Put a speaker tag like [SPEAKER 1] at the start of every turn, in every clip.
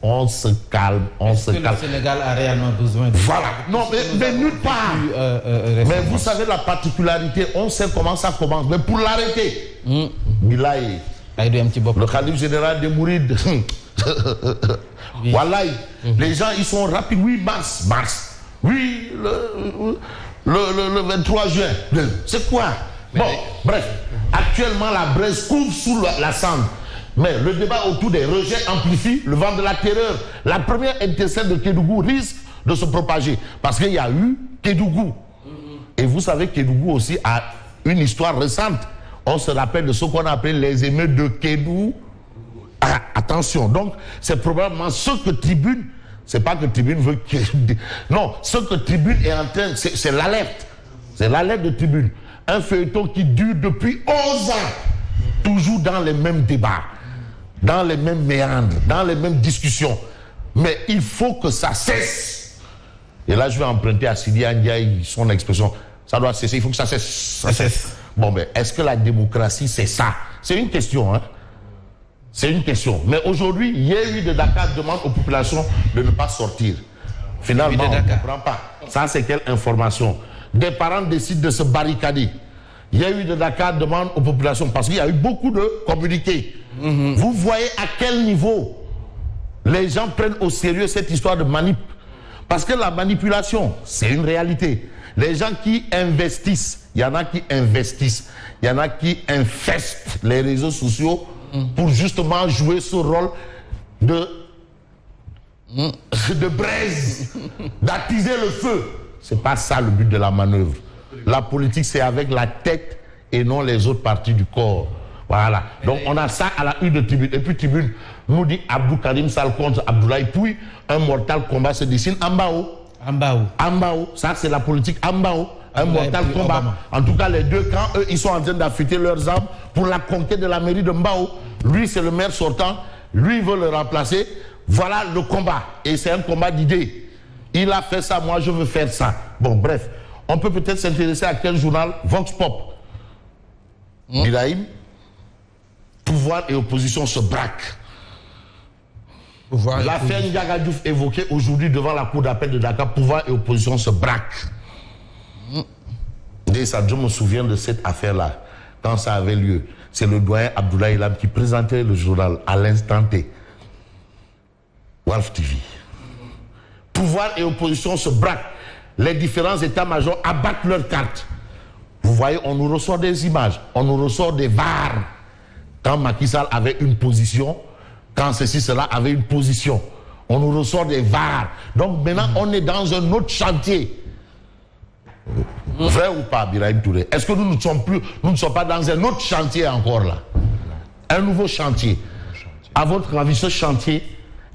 [SPEAKER 1] On se calme, on se calme.
[SPEAKER 2] Le Sénégal a réellement besoin de...
[SPEAKER 1] Voilà. Non, mais nulle part. Mais vous savez la particularité, on sait comment ça commence. Mais pour l'arrêter, Bilaï, le khalife général de Mouride, Wallahi, les gens, ils sont rapides. Oui, mars. Oui, le 23 juin. C'est quoi? Bon, bref. Actuellement, la braise couvre sous la cendre. Mais le débat autour des rejets amplifie le vent de la terreur. La première intercelle de Kédougou risque de se propager. Parce qu'il y a eu Kédougou. Et vous savez, Kédougou aussi a une histoire récente. On se rappelle de ce qu'on appelle les émeutes de Kédougou. Ah, attention, donc c'est probablement ce que Tribune, c'est pas que Tribune veut que... Non, ce que Tribune est en train, c'est l'alerte. C'est l'alerte de Tribune. Un feuilleton qui dure depuis 11 ans, toujours dans les mêmes débats, dans les mêmes méandres, dans les mêmes discussions. Mais il faut que ça cesse. Et là, je vais emprunter à Sidi Ndiaye son expression. Ça doit cesser, il faut que ça cesse. Ça cesse. Bon, mais est-ce que la démocratie, c'est ça? C'est une question, hein? C'est une question. Mais aujourd'hui, Yewwi de Dakar demande aux populations de ne pas sortir. Finalement, on ne comprend pas. Ça, c'est quelle information? Des parents décident de se barricader. Yewwi de Dakar demande aux populations, parce qu'il y a eu beaucoup de communiqués. Vous voyez à quel niveau les gens prennent au sérieux cette histoire de manip. Parce que la manipulation, c'est une réalité. Les gens qui investissent, il y en a qui investissent, il y en a qui infestent les réseaux sociaux pour justement jouer ce rôle de braise, d'attiser le feu. C'est pas ça le but de la manœuvre. La politique, c'est avec la tête et non les autres parties du corps. Voilà. Donc on a ça à la une de Tribune. Et puis Tribune nous dit Abdou Karim Sall contre Abdoulaye Pouy, un mortal combat se dessine en Ambao. Ça c'est la politique Ambao. Un mortal combat. En tout cas, les deux camps, eux, ils sont en train d'affûter leurs armes pour la conquête de la mairie de Mbao. Lui, c'est le maire sortant. Lui, il veut le remplacer. Voilà le combat. Et c'est un combat d'idées. Il a fait ça, moi, je veux faire ça. Bon, bref. On peut peut-être s'intéresser à quel journal? Vox Pop. Birahim, pouvoir et opposition se braquent. L'affaire Ndiaga Diouf évoquée aujourd'hui devant la cour d'appel de Dakar, pouvoir et opposition se braquent. Et ça, je me souviens de cette affaire-là, quand ça avait lieu. C'est le doyen Abdoulaye Lam qui présentait le journal à l'instant T. Walf TV. Pouvoir et opposition se braquent. Les différents états-majors abattent leurs cartes. Vous voyez, on nous ressort des images, on nous ressort des VAR. Quand Macky Sall avait une position, quand ceci, cela avait une position. On nous ressort des VAR. Donc maintenant, on est dans un autre chantier. Vrai ou pas, Birahim Touré? Est-ce que nous ne sommes pas dans un autre chantier encore là? Un nouveau chantier. À votre avis, ce chantier,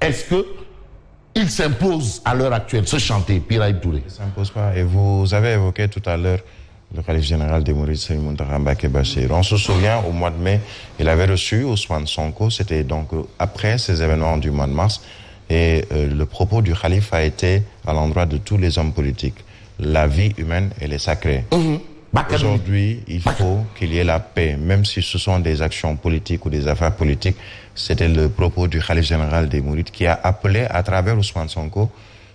[SPEAKER 1] est-ce que il s'impose à l'heure actuelle, ce chantier, Birahim Touré?
[SPEAKER 3] Il ne s'impose pas. Et vous avez évoqué tout à l'heure le khalife général des Mourides, Serigne Mountakha Mbacké Bachir. On se souvient, au mois de mai, il avait reçu Ousmane Sonko. C'était donc après ces événements du mois de mars. Et le propos du khalife a été à l'endroit de tous les hommes politiques. La vie humaine, elle est sacrée. Aujourd'hui, il faut qu'il y ait la paix, même si ce sont des actions politiques ou des affaires politiques. C'était le propos du khalife général des Mourides qui a appelé, à travers Ousmane Sonko,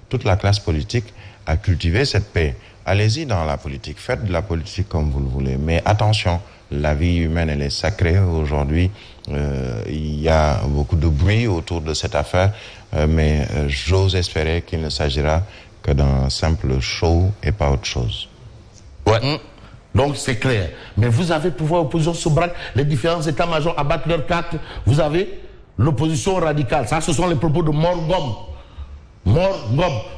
[SPEAKER 3] toute la classe politique à cultiver cette paix. Allez-y dans la politique, faites de la politique comme vous le voulez, mais attention, la vie humaine, elle est sacrée. Aujourd'hui, il y a beaucoup de bruit autour de cette affaire, mais j'ose espérer qu'il ne s'agira que d'un simple show et pas autre chose.
[SPEAKER 1] Ouais. Donc c'est clair. Mais vous avez pouvoir opposition se braque, les différents états-majors abattent leurs cartes. Vous avez l'opposition radicale. Ça, ce sont les propos de Morgom.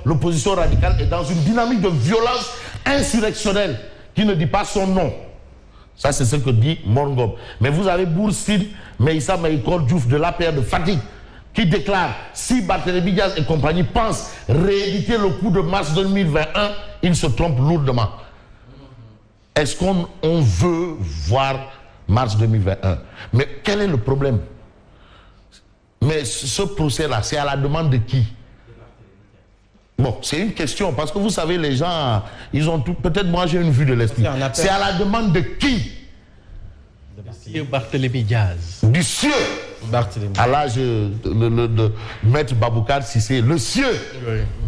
[SPEAKER 1] L'opposition radicale est dans une dynamique de violence insurrectionnelle qui ne dit pas son nom. Ça, c'est ce que dit Morgom. Mais vous avez Boursine, Meïssa Maïkor Diouf de l'APR de Fatigue qui déclare si Barthélémy Diaz et compagnie pensent rééditer le coup de mars 2021, ils se trompent lourdement. Est-ce qu'on veut voir mars 2021? Mais quel est le problème? Mais ce procès-là, c'est à la demande de qui? Bon, c'est une question, parce que vous savez, les gens, ils ont tout... Peut-être moi, j'ai une vue de l'esprit. C'est à la demande de qui?
[SPEAKER 4] De Barthélémy Diaz.
[SPEAKER 1] Du sieur. à l'âge de Maître Baboucar Cissé, le sieur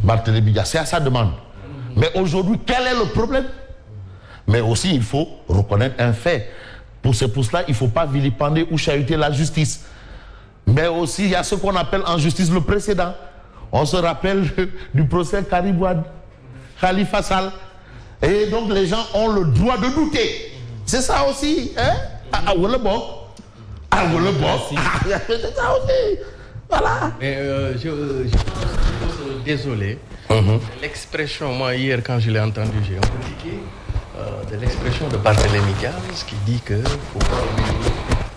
[SPEAKER 1] Barthélémy Diaz. C'est à sa demande. Mais aujourd'hui, quel est le problème? Mais aussi, il faut reconnaître un fait. Pour cela, il ne faut pas vilipender ou chahuter la justice. Mais aussi, il y a ce qu'on appelle en justice le précédent. On se rappelle du procès Karim Wade, Khalifa Sall. Et donc, les gens ont le droit de douter. C'est ça aussi. Hein? C'est ça aussi. Voilà.
[SPEAKER 2] Mais je désolé. L'expression, moi, hier, quand je l'ai entendu, j'ai un peu tiqué. De l'expression de Barthélémy Diaz qui dit que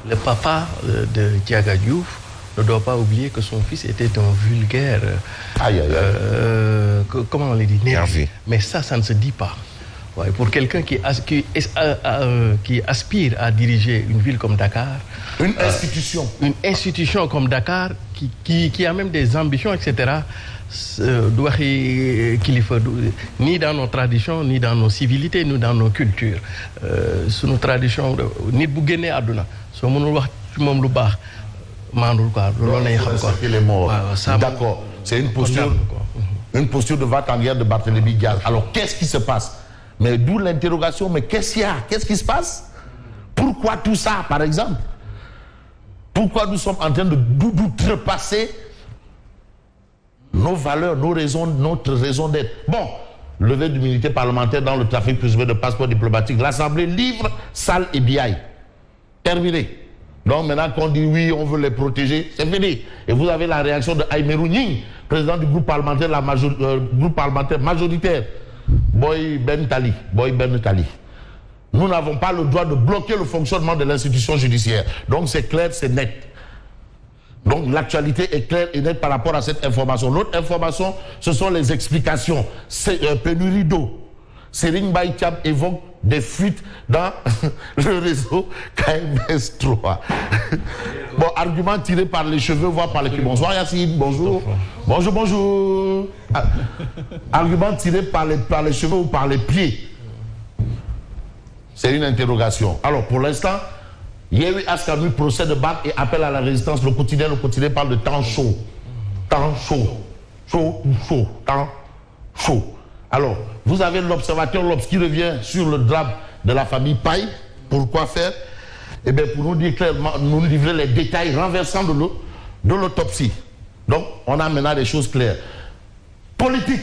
[SPEAKER 2] le papa de Diaga Diouf ne doit pas oublier que son fils était un vulgaire. Comment on l'a dit? Nerveux. Mais ça ne se dit pas. Ouais, pour quelqu'un qui aspire à diriger une ville comme Dakar.
[SPEAKER 1] Une institution.
[SPEAKER 2] Une institution comme Dakar, qui a même des ambitions, etc. Ni dans nos traditions, ni dans nos civilités, ni dans nos cultures. Sous nos traditions, ni bu génnee àdduna soo mënul wax ci moom lu baax maandul quoi loolu lay xam quoi.
[SPEAKER 1] D'accord, c'est une posture de va-t-en-guerre de Barthélémy Diaz. Alors qu'est-ce qui se passe? Mais d'où l'interrogation, mais qu'est-ce qu'il y a? Qu'est-ce qui se passe? Pourquoi tout ça, par exemple? Pourquoi nous sommes en train d'outrepasser nos valeurs, notre raison d'être? Bon, levée d'immunité parlementaire dans le trafic présumé de passeports diplomatiques. L'Assemblée livre Sall et Biaye. Terminé. Donc maintenant qu'on dit oui, on veut les protéger, c'est fini. Et vous avez la réaction de Aïmerou Nying, président du groupe parlementaire, groupe parlementaire majoritaire. Boy Ben Tali. Nous n'avons pas le droit de bloquer le fonctionnement de l'institution judiciaire. Donc c'est clair, c'est net. Donc l'actualité est claire et nette par rapport à cette information. L'autre information, ce sont les explications. C'est pénurie d'eau. Serigne Mbaye Thiam évoque des fuites dans le réseau KMS 3. Bon, argument tiré par les cheveux, voire par les pieds. Bonsoir Yacine, bonjour. Bonjour. Argument tiré par les cheveux ou par les pieds. C'est une interrogation. Alors pour l'instant, Yewwi Askan Wi procès de BAC et appel à la résistance. Le quotidien parle de temps chaud. Temps chaud. Temps chaud. Alors, vous avez l'observateur L'Obs qui revient sur le drame de la famille Paye. Pourquoi faire? Eh bien, pour nous dire clairement, nous livrer les détails renversants de l'autopsie. Donc, on a maintenant des choses claires. Politique.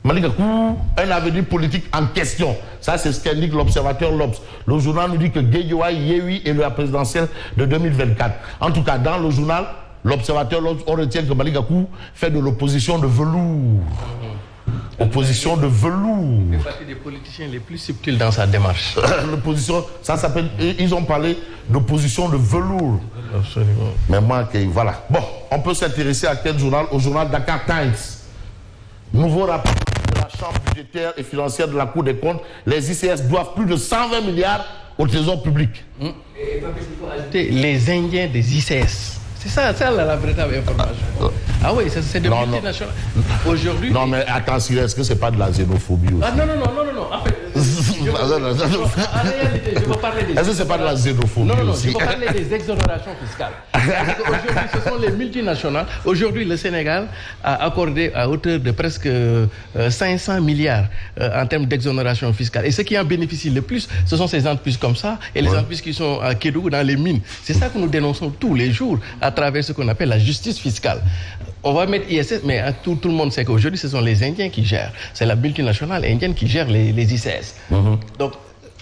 [SPEAKER 1] Un avenir politique en question. Ça, c'est ce qu'indique l'observateur L'Obs. Le journal nous dit que Guédiawaye, Yewwi et la présidentielle de 2024. En tout cas, dans le journal, l'observateur L'Obs, on retient que Malick Gakou fait de l'opposition de velours. Opposition de velours.
[SPEAKER 2] Il fait partie des politiciens les plus subtils dans sa démarche.
[SPEAKER 1] L'opposition, ça s'appelle, ils ont parlé d'opposition de velours.
[SPEAKER 2] Absolument.
[SPEAKER 1] Mais moi, voilà. Bon, on peut s'intéresser à quel journal? Au journal Dakar Times. Nouveau rapport de la Chambre budgétaire et financière de la Cour des comptes. Les ICS doivent plus de 120 milliards au trésor public.
[SPEAKER 2] Et il faut ajouter les Indiens des ICS. C'est ça la véritable information. Ah oui, c'est de multinationales. Aujourd'hui.
[SPEAKER 1] Non, mais attention, est-ce que c'est pas de la xénophobie aussi?
[SPEAKER 2] Ah non. En fait, en réalité, je veux parler des.
[SPEAKER 1] Est-ce que c'est pas de la xénophobie aussi?
[SPEAKER 2] Je veux parler des exonérations fiscales. Aujourd'hui, ce sont les multinationales. Aujourd'hui, le Sénégal a accordé à hauteur de presque 500 milliards en termes d'exonération fiscale. Et ceux qui en bénéficient le plus, ce sont ces entreprises comme ça et les entreprises qui sont à Kédougou dans les mines. C'est ça que nous dénonçons tous les jours à travers ce qu'on appelle la justice fiscale. On va mettre ISS, mais tout le monde sait qu'aujourd'hui, ce sont les Indiens qui gèrent. C'est la multinationale indienne qui gère les ICS. Donc,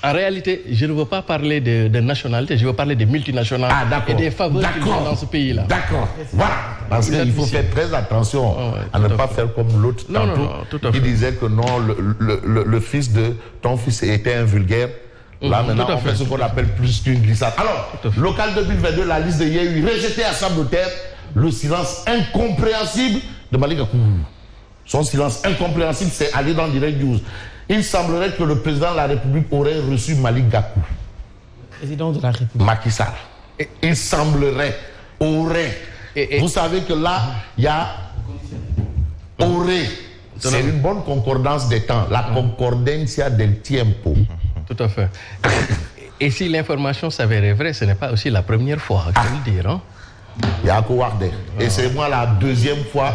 [SPEAKER 2] en réalité, je ne veux pas parler de nationalité, je veux parler des multinationales et des faveurs qu'ils ont dans ce pays-là.
[SPEAKER 1] D'accord. Voilà. Parce qu'il faut faire très attention à ne pas faire comme l'autre tantôt qui disait que non, le fils de ton fils était un vulgaire. Là, maintenant, on fait ce qu'on appelle plus qu'une glissade. Alors, local 2022, la liste de Yewwi rejetée à Sable de Terre, le silence incompréhensible de Malick Gakou. Son silence incompréhensible, c'est aller dans Direct News. Il semblerait que le président de la République aurait reçu Malick Gakou.
[SPEAKER 4] Président de la République.
[SPEAKER 1] Macky Sall. Il semblerait, aurait. Vous savez que là, il y a aurait. C'est une bonne concordance des temps. La concordencia del tiempo.
[SPEAKER 2] Tout à fait. Et si l'information s'avérait vraie, ce n'est pas aussi la première fois, je veux le dire. Hein?
[SPEAKER 1] Il y a Kouarde. Et c'est moi la deuxième fois